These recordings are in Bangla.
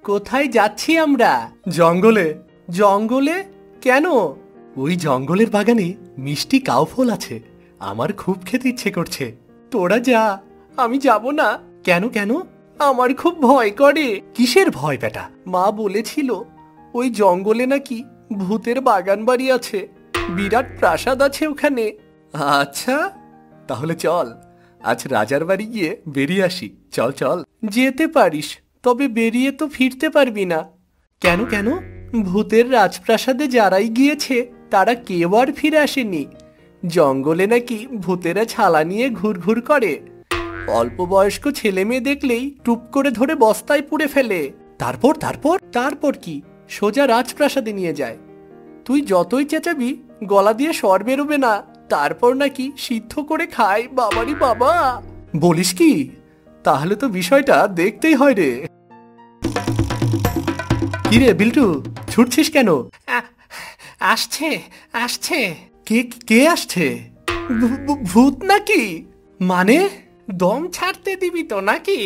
কোথায় যাচ্ছি আমরা? জঙ্গলে। জঙ্গলে কেন? ওই জঙ্গলের বাগানে মিষ্টি কাউফল আছে, আমার খুব খেতে ইচ্ছে করছে। তোরা যা, আমি যাব না। কেন কেন? আমার খুব ভয় করে। কিসের ভয় বেটা? মা বলেছিল ওই জঙ্গলে নাকি ভূতের বাগান বাড়ি আছে, বিরাট প্রাসাদ আছে ওখানে। আচ্ছা, তাহলে চল আজ রাজার বাড়ি গিয়ে বেরিয়ে আসি। চল চল। যেতে পারিস, তবে বেরিয়ে তো ফিরতে পারবি না। কেন কেন? ভূতের রাজপ্রাসাদে যারাই গিয়েছে তারা কেউ আর ফিরে আসেনি। জঙ্গলে নাকি ভূতেরা ছালা নিয়ে ঘুরঘুর করে, অল্প বয়স্ক ছেলে মেয়ে দেখলেই টুপ করে ধরে বস্তায় পুড়ে ফেলে। তারপর তারপর তারপর কি? সোজা রাজপ্রাসাদে নিয়ে যায়। তুই যতই চেঁচাবি গলা দিয়ে স্বর বেরোবে না। তারপর নাকি সিদ্ধ করে খায়। বাবারি বাবা! বলিস কি? তাহলে তো বিষয়টা দেখতেই হয় রে। কিরে বিল্টু, ছুটছিস কেন? আসছে আসছে। কে কে আসছে? ভূত নাকি? মানে দম ছাড়তে দিবি তো নাকি?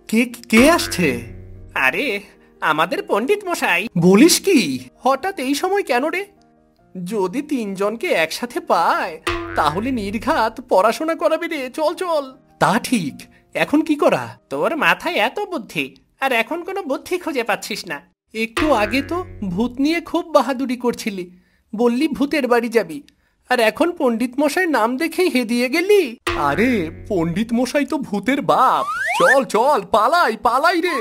কে কে আসছে? আরে আমাদের পণ্ডিত মশাই। বলিস কি? হঠাৎ এই সময় কেন রে? যদি তিনজনকে একসাথে পায় তাহলে নির্ঘাত পড়াশোনা করাবে রে। চল চল। তা ঠিক, এখন কি করা? তোর মাথায় এত বুদ্ধি, আর এখন কোনো বুদ্ধি খুঁজে পাচ্ছিস না। একটু আগে তো ভূত নিয়ে খুব বাহাদুরি করছিলি, বললি ভূতের বাড়ি যাবি, আর এখন পণ্ডিত মশাই নাম দেখেই হেদিয়ে গেলি। আরে পণ্ডিত মশাই তো ভূতের বাপ। চল চল, পালাই পালাই রে।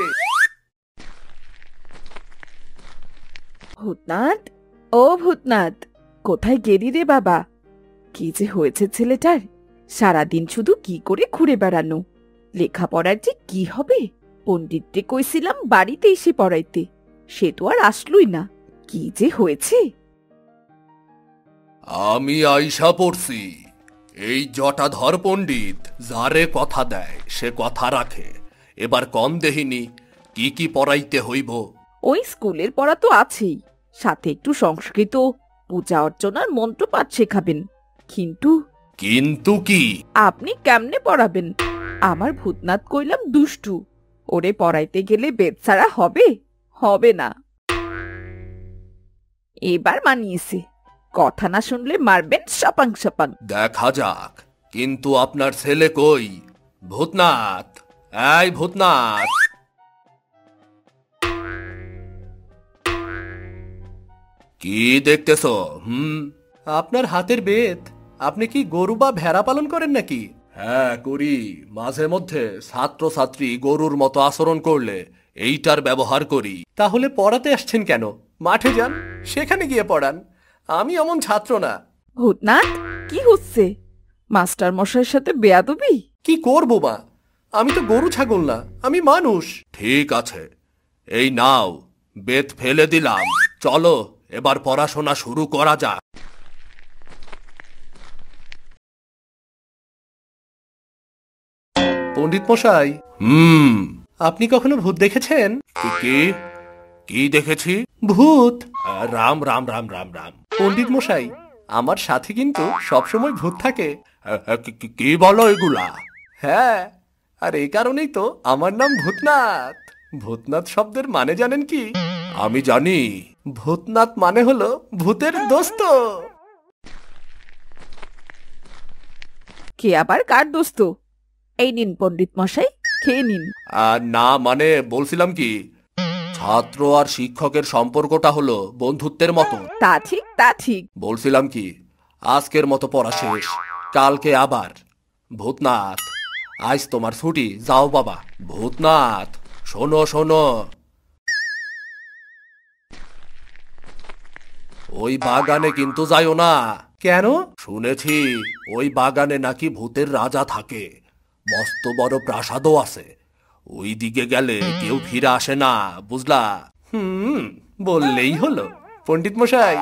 ভূতনাথ, ও ভূতনাথ, কোথায় গেলি রে বাবা? কি যে হয়েছে ছেলেটার, সারাদিন শুধু কি করে ঘুরে বেড়ানো। লেখাপড়ার যে কি হবে? পণ্ডিতকে কইছিলাম বাড়িতে এসে পড়াইতে, সে তো আর আসলই না। কি যে হয়েছে! আমি আইসা পড়ছি। এই জটাধর পণ্ডিত যারে কথা দেয় সে কথা রাখে। এবার কম দেহিনী কি কি পড়াইতে হইব? ওই স্কুলের পড়া তো আছেই, সাথে একটু সংস্কৃত, পূজা অর্চনার মন্ত্রপাঠ শেখাবেন। কিন্তু কিন্তু কি? আপনি কেমনে পড়াবেন? আমার ভূতনাথ কইলাম দুষ্টু, ওরে পড়াইতে গেলে বেদ ছাড়া হবে? হবে না। এবার মানিয়েছে, কথা না শুনলে মারবেন সপাং সপাং। দেখা যাক। কিন্তু আপনার ছেলে কই? ভূতনাথ, এই ভূতনাথ! কি দেখতেছ? আপনার হাতের বেত। আপনি কি গরু বা ভেড়া পালন করেন নাকি? হ্যাঁ করি। মাঝে মধ্যে ছাত্র ছাত্রী গরুর মতো আচরণ করলে এইটার ব্যবহার করি। তাহলে পড়াতে আসছেন কেন? মাঠে যান, সেখানে গিয়ে পড়ান। আমি এমন ছাত্র না। ভূতনাথ, কি হচ্ছে? মাস্টার মশাইয়ের সাথে বেয়াদবি? কি করবো মা? আমি তো গরু ছাগল না, আমি মানুষ। ঠিক আছে, এই নাও, বেত ফেলে দিলাম। চলো এবার পড়াশোনা শুরু করা যাক। পণ্ডিত মশাই। আপনি কখনো ভূত দেখেছেন? কি কি দেখেছি? ভূত। রাম রাম রাম রাম রাম। পণ্ডিত মশাই, আমার সাথে কিন্তু সবসময় ভূত থাকে। কি বলো এগুলা? হ্যাঁ, আর এই কারণেই তো আমার নাম ভূতনাথ। ভূতনাথ শব্দের মানে জানেন কি? আমি জানি। ভূতনাথ মানে হলো ভূতের দোস্ত। কে আবার কার দোস্ত? এই নিন পণ্ডিত মশাই, খেয়ে নিন। না মানে বলছিলাম কি, ছাত্র আর শিক্ষকের সম্পর্কটা হলো বন্ধুত্বের মতো। তা ঠিক তা ঠিক। বলছিলাম কি, আজকের মতো পড়া শেষ, কালকে আবার। ভূতনাথ, আজ তোমার ছুটি, যাও বাবা। ভূতনাথ, শোনো শোনো, ওই বাগানে কিন্তু যাইও না। কেন? শুনেছি ওই বাগানে নাকি ভূতের রাজা থাকে, মস্ত বড় প্রাসাদও আছে। ওই দিকে গেলে কেউ ফিরে আসে না, বুঝলা? বললেই হলো। পণ্ডিত মশাই,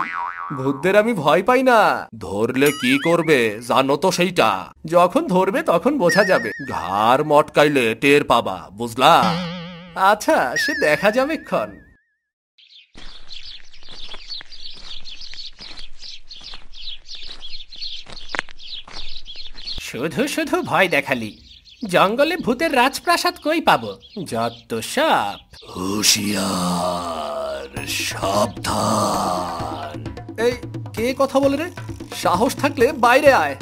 ভূতদের আমি ভয় পাই না। ধরলে কি করবে জানো তো সেইটা? যখন ধরবে তখন বোঝা যাবে। ঘাড় মটকাইলে টের পাবা, বুঝলা? আচ্ছা, সে দেখা যাবে ক্ষণ। শুধু শুধু ভয় দেখালি, জঙ্গলে ভূতের রাজপ্রাসাদ কই পাবো, যত সব। হুঁশিয়ার, সাবধান। এই কে কথা বলে রে? সাহস থাকলে বাইরে আয়,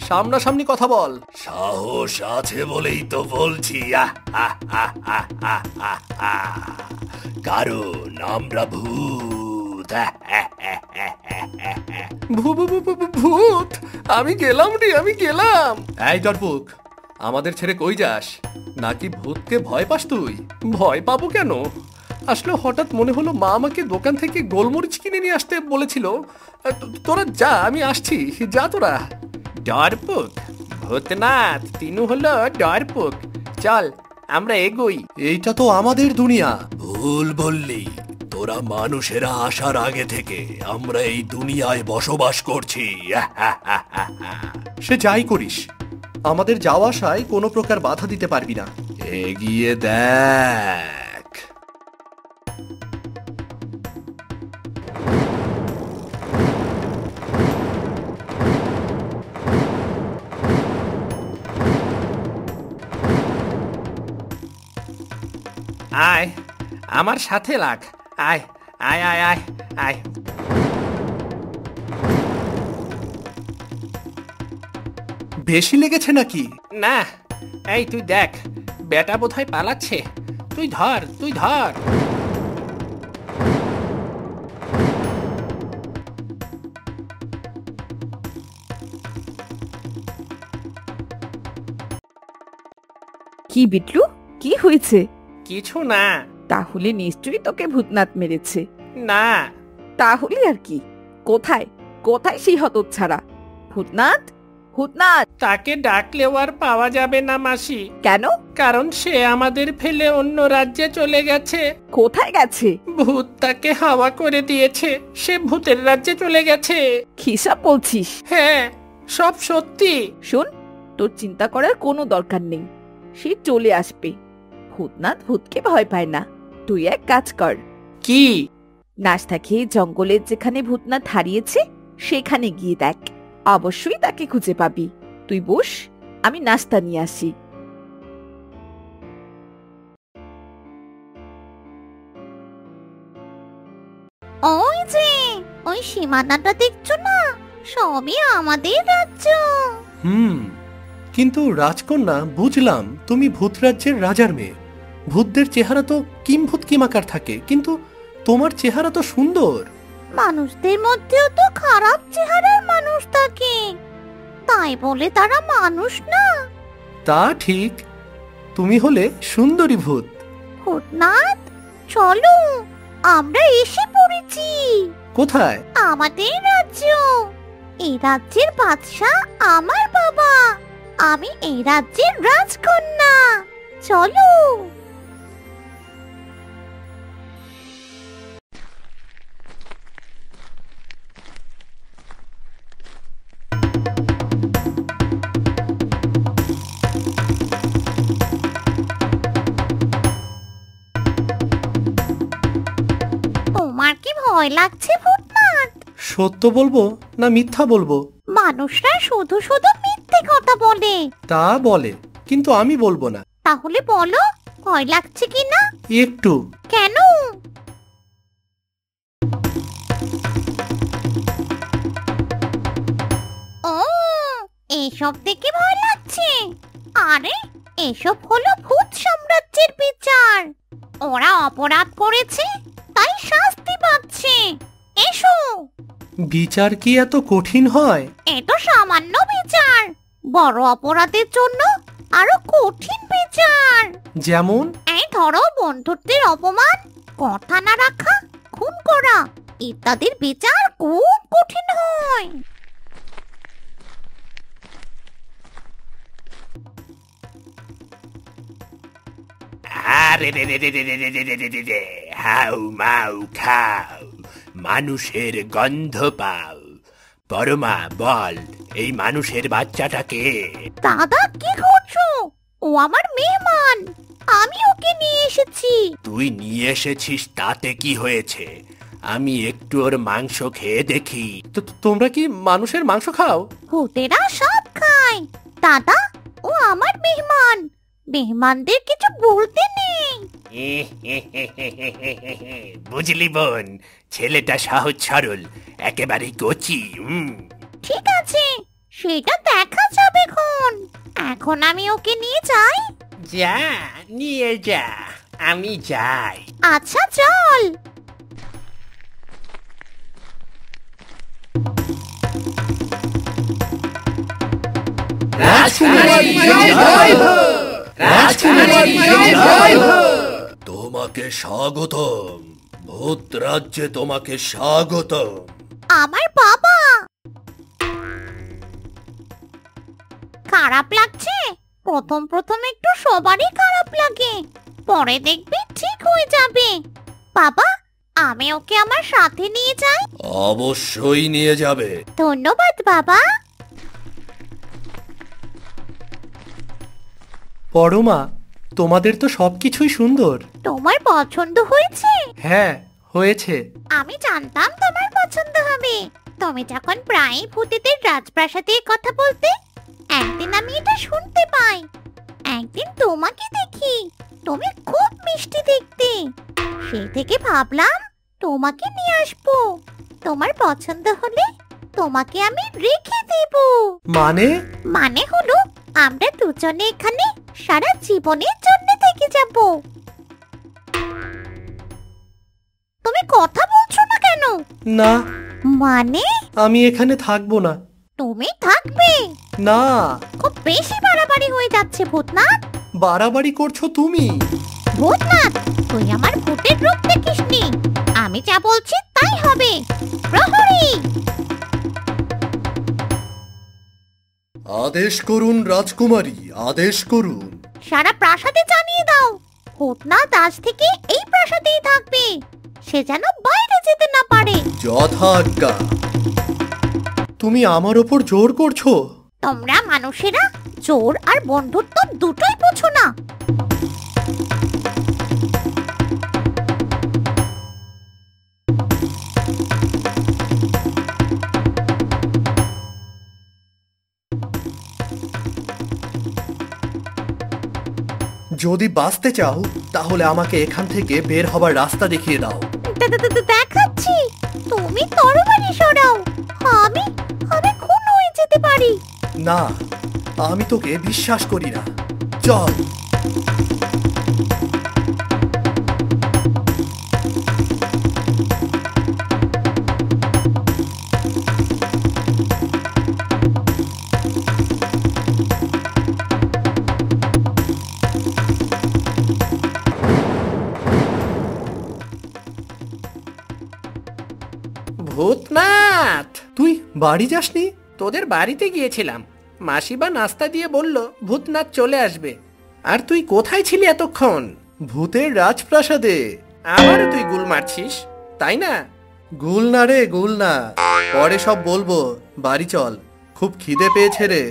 সামনাসামনি কথা বল। সাহস আছে বলেই তো বলছি, কারণ আমরা ভূত। ভূত? আমি গেলাম রে, আমি গেলাম। এই ডরপুক, আমাদের ছেড়ে কই যাস? নাকি ভূতকে ভয় পাস তুই? ভয় পাবো কেন? আসলে হঠাৎ মনে হলো মা আমাকে দোকান থেকে গোলমরিচ কিনে নিয়ে আসতে বলেছিল। তোরা যা, আমি আসছি, যা তোরা। ডরপুক, ভূতনাথ তিনু হলো ডরপুক। চল আমরা এগোই। এইটা তো আমাদের দুনিয়া। ভুল বললি, তোরা মানুষেরা আসার আগে থেকে আমরা এই দুনিয়ায় বসবাস করছি। সে যাই করিস, আমাদের যাওয়া আসায় কোনো প্রকার বাধা দিতে পারবি না। এগিয়ে দেখ। আয়, আমার সাথে লাগ। আয় আয় আয় আয় আয়। বেশি লেগেছে নাকি? না, এই তুই দেখ, বেটা বোধহয় পালাচ্ছে। তুই ধর, তুই ধর। কি বিটলু, কি হয়েছে? কিছু না। তাহলে নিশ্চয়ই তোকে ভূতনাথ মেরেছে। না। তাহলে আর কি? কোথায় কোথায় সেই হতচ্ছাড়া? ভূতনাথ, ভূতনাথ! তাকে ডাকলেও আর পাওয়া যাবে না মাসি। কেন? কারণ সে আমাদের ফেলে অন্য রাজ্যে চলে গেছে। কোথায় গেছে? ভূত তাকে হাওয়া করে দিয়েছে, সে ভূতের রাজ্যে চলে গেছে। খিসা বলছিস? হ্যাঁ, সব সত্যি। শোন, তোর চিন্তা করার কোনো দরকার নেই, সে চলে আসবে। ভূতনাথ ভূতকে ভয় পায় না। তুই এক কাজ কর। কি? নাস্তা খেয়ে জঙ্গলের যেখানে ভূতনাথ হারিয়েছে সেখানে গিয়ে দেখ, অবশ্যই তাকে খুঁজে পাবি। তুই বস, আমি নাস্তা নিয়ে আসি। ওই যে ওই সীমানাটা দেখছো না, সবই আমাদের রাজ্য। কিন্তু রাজকন্যা, বুঝলাম তুমি ভূত রাজ্যের রাজার মেয়ে। ভূতদের চেহারা তো কিম্ভূত কিমাকার থাকে, কিন্তু তোমার চেহারা তো সুন্দর। মানুষদের মধ্যেও তো খারাপ চেহারার মানুষ থাকে, তাই বলে তারা মানুষ না। তা ঠিক, তুমি হলে সুন্দরী ভূত। ভূতনাথ, চলো, আমরা এসে পড়েছি। কোথায়? আমাদের রাজ্য। এই রাজ্যের বাদশা আমার বাবা, আমি এই রাজ্যের রাজকন্যা। চলো। তোমার কি ভয় লাগছে ভূতনাথ? সত্য বলবো না মিথ্যা বলবো? মানুষরা শুধু শুধু মিথ্যে কথা বলে। তা বলে, কিন্তু আমি বলবো না। তাহলে বলো, ভয় লাগছে কিনা? একটু। কেন? ও, এসব দেখে ভয় লাগছে? আরে, এসব হলো ভূত সাম্রাজ্যের বিচার। ওরা অপরাধ করেছে, তাই শাস্তি পাচ্ছে। এসো। বিচার কি এত কঠিন হয়? এ তো সামান্য বিচার, বড় অপরাধের জন্য আরো কঠিন বিচার। যেমন? এই ধরো, বন্ধুত্বের অপমান, কথা না রাখা, খুন করা ইত্যাদির বিচার খুব কঠিন হয়। আরে রে রে রে রে রে রে রে রে রে রে, হাউ মাউ খাও, মানুষের গন্ধ পাও। পরমা, বল, এই মানুষের বাচ্চাটাকে? দাদা, কি করছো? ও আমার মেহমান, আমি ওকে নিয়ে এসেছি। তুই নিয়ে এসেছিস তাতে কি হয়েছে? আমি একটু ওর মাংস খেয়ে দেখি। তোমরা কি মানুষের মাংস খাও? ভূতেরা সব খায়। দাদা, ও আমার মেহমান, মেহমানদের কিছু বলতে নেই। বুঝলি বোন, ছেলেটা সহজ সরল, একেবারে কচি। ঠিক আছে, সেটা দেখা যাবে খন। এখন আমি ওকে নিয়ে যাই। যা, নিয়ে যা, আমি যাই। আচ্ছা চল। তোমাকে স্বাগতম, ভূত রাজ্যে তোমাকে স্বাগতম। আমার বাবা, খারাপ লাগছে? প্রথম প্রথম একটু সবারই খারাপ লাগে, পরে দেখবি ঠিক হয়ে যাবে। বাবা, আমি ওকে আমার সাথে নিয়ে যাই? অবশ্যই নিয়ে যাবে। ধন্যবাদ বাবা। পরমা, তোমাদের তো সবকিছুই সুন্দর। তোমার পছন্দ হয়েছে? হ্যাঁ, হয়েছে। আমি জানতাম তোমার পছন্দ হবে। তুমি যখন প্রায় ভূতেদের রাজপ্রাসাদে কথা বলতে, একদিন আমি এটা শুনতে পাই। একদিন তোমাকে দেখি, তুমি খুব মিষ্টি দেখতে। সেই থেকে ভাবলাম তোমাকে নিয়ে আসবো। তোমার পছন্দ হলে তোমাকে আমি রেখে দেব। মানে? মানে হলো আমরা দুজনে এখানে সারা জীবনের জন্য থেকে যাব। তুমি কথা বলছো না কেন? না, মানে? আমি এখানে থাকবো না। তুমি থাকবে না। খুব বেশি বাড়াবাড়ি হয়ে যাচ্ছে ভূতনাথ। বাড়াবাড়ি করছো তুমি। ভূতনাথ, তুই আমার ভূতের রূপ দেখিসনি। আমি যা বলছি তাই হবে। প্রহরী, আদেশ করুন রাজকুমারী, আদেশ করুন। সারা প্রাসাদে জানিয়ে দাও ভূতনাথ আজ থেকে এই প্রাসাদেই থাকবে। সে যেন বাইরে যেতে না পারে। যথাজ্ঞা। তুমি আমার ওপর জোর করছো? তোমরা মানুষেরা জোর আর বন্ধুত্ব দুটোই বোঝো না। যদি বাঁচতে চাও তাহলে আমাকে এখান থেকে বের হবার রাস্তা দেখিয়ে দাও। দেখাচ্ছি, তুমি তরবারি সরাও। আমি আমি খুন হয়ে যেতে পারি। না, আমি তোকে বিশ্বাস করি না। চল। ভূতনাথ, তুই বাড়ি যাসনি? তোদের বাড়িতে গিয়েছিলাম, মাসিবা নাস্তা দিয়ে বলল ভূতনাথ চলে আসবে। আর তুই কোথায় ছিলি এতক্ষণ? ভূতের রাজপ্রাসাদে। আমারও তুই গুল মারছিস, তাই না? গুল না রে, গুল না, পরে সব বলবো। বাড়ি চল, খুব খিদে পেয়েছে রে।